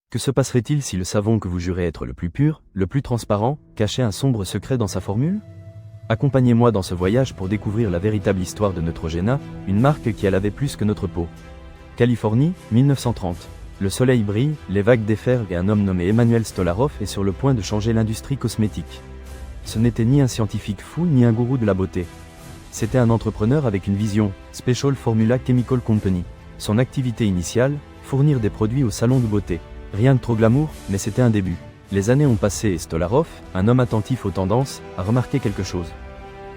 Que se passerait-il si le savon que vous jurez être le plus pur, le plus transparent, cachait un sombre secret dans sa formule? Accompagnez-moi dans ce voyage pour découvrir la véritable histoire de Neutrogena, une marque qui a lavé plus que notre peau. Californie, 1930. Le soleil brille, les vagues déferlent et un homme nommé Emmanuel Stolarov est sur le point de changer l'industrie cosmétique. Ce n'était ni un scientifique fou ni un gourou de la beauté. C'était un entrepreneur avec une vision, Special Formula Chemical Company. Son activité initiale, fournir des produits au salon de beauté. Rien de trop glamour, mais c'était un début. Les années ont passé et Stolarov, un homme attentif aux tendances, a remarqué quelque chose.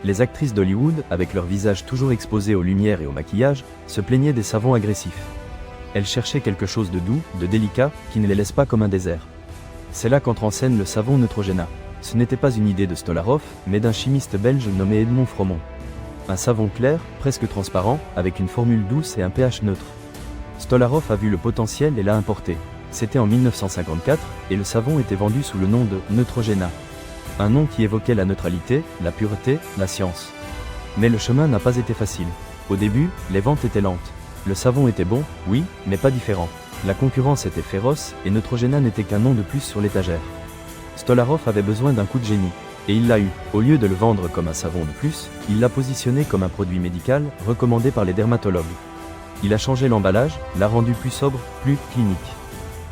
Les actrices d'Hollywood, avec leur visage toujours exposé aux lumières et au maquillage, se plaignaient des savons agressifs. Elles cherchaient quelque chose de doux, de délicat, qui ne les laisse pas comme un désert. C'est là qu'entre en scène le savon Neutrogena. Ce n'était pas une idée de Stolarov, mais d'un chimiste belge nommé Edmond Fromont. Un savon clair, presque transparent, avec une formule douce et un pH neutre. Stolarov a vu le potentiel et l'a importé. C'était en 1954, et le savon était vendu sous le nom de Neutrogena. Un nom qui évoquait la neutralité, la pureté, la science. Mais le chemin n'a pas été facile. Au début, les ventes étaient lentes. Le savon était bon, oui, mais pas différent. La concurrence était féroce, et Neutrogena n'était qu'un nom de plus sur l'étagère. Stolarov avait besoin d'un coup de génie. Et il l'a eu. Au lieu de le vendre comme un savon de plus, il l'a positionné comme un produit médical, recommandé par les dermatologues. Il a changé l'emballage, l'a rendu plus sobre, plus clinique.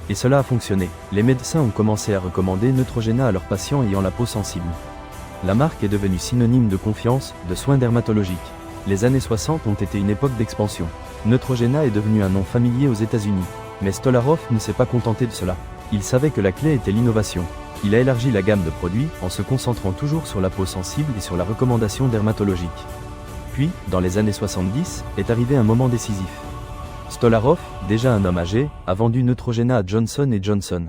Et cela a fonctionné. Les médecins ont commencé à recommander Neutrogena à leurs patients ayant la peau sensible. La marque est devenue synonyme de confiance, de soins dermatologiques. Les années 60 ont été une époque d'expansion. Neutrogena est devenu un nom familier aux États-Unis. Mais Stolarov ne s'est pas contenté de cela. Il savait que la clé était l'innovation. Il a élargi la gamme de produits en se concentrant toujours sur la peau sensible et sur la recommandation dermatologique. Puis, dans les années 70, est arrivé un moment décisif. Stolarov, déjà un homme âgé, a vendu Neutrogena à Johnson & Johnson.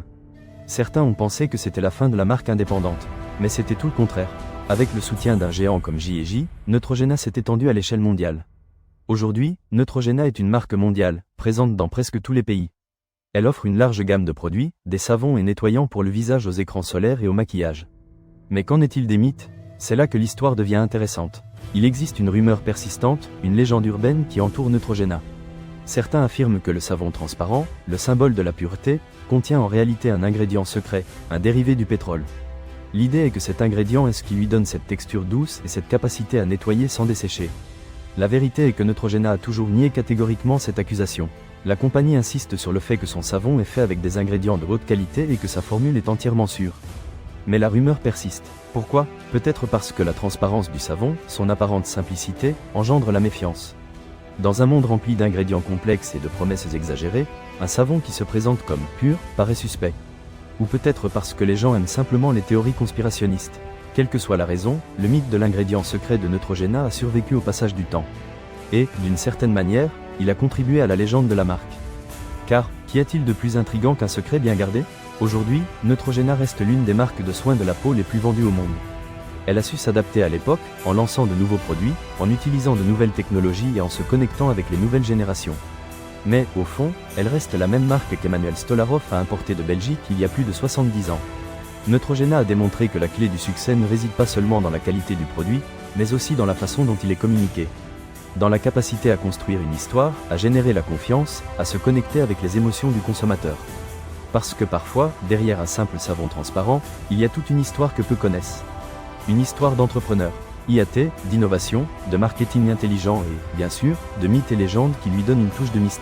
Certains ont pensé que c'était la fin de la marque indépendante, mais c'était tout le contraire. Avec le soutien d'un géant comme J&J, Neutrogena s'est étendu à l'échelle mondiale. Aujourd'hui, Neutrogena est une marque mondiale, présente dans presque tous les pays. Elle offre une large gamme de produits, des savons et nettoyants pour le visage aux écrans solaires et au maquillage. Mais qu'en est-il des mythes? C'est là que l'histoire devient intéressante. Il existe une rumeur persistante, une légende urbaine qui entoure Neutrogena. Certains affirment que le savon transparent, le symbole de la pureté, contient en réalité un ingrédient secret, un dérivé du pétrole. L'idée est que cet ingrédient est ce qui lui donne cette texture douce et cette capacité à nettoyer sans dessécher. La vérité est que Neutrogena a toujours nié catégoriquement cette accusation. La compagnie insiste sur le fait que son savon est fait avec des ingrédients de haute qualité et que sa formule est entièrement sûre. Mais la rumeur persiste. Pourquoi? Peut-être parce que la transparence du savon, son apparente simplicité, engendre la méfiance. Dans un monde rempli d'ingrédients complexes et de promesses exagérées, un savon qui se présente comme pur paraît suspect. Ou peut-être parce que les gens aiment simplement les théories conspirationnistes. Quelle que soit la raison, le mythe de l'ingrédient secret de Neutrogena a survécu au passage du temps. Et, d'une certaine manière, il a contribué à la légende de la marque. Car, qu'y a-t-il de plus intrigant qu'un secret bien gardé? Aujourd'hui, Neutrogena reste l'une des marques de soins de la peau les plus vendues au monde. Elle a su s'adapter à l'époque, en lançant de nouveaux produits, en utilisant de nouvelles technologies et en se connectant avec les nouvelles générations. Mais, au fond, elle reste la même marque qu'Emmanuel Stolarov a importée de Belgique il y a plus de 70 ans. Neutrogena a démontré que la clé du succès ne réside pas seulement dans la qualité du produit, mais aussi dans la façon dont il est communiqué. Dans la capacité à construire une histoire, à générer la confiance, à se connecter avec les émotions du consommateur. Parce que parfois, derrière un simple savon transparent, il y a toute une histoire que peu connaissent. Une histoire d'entrepreneur, IAT, d'innovation, de marketing intelligent et, bien sûr, de mythes et légendes qui lui donnent une touche de mystère.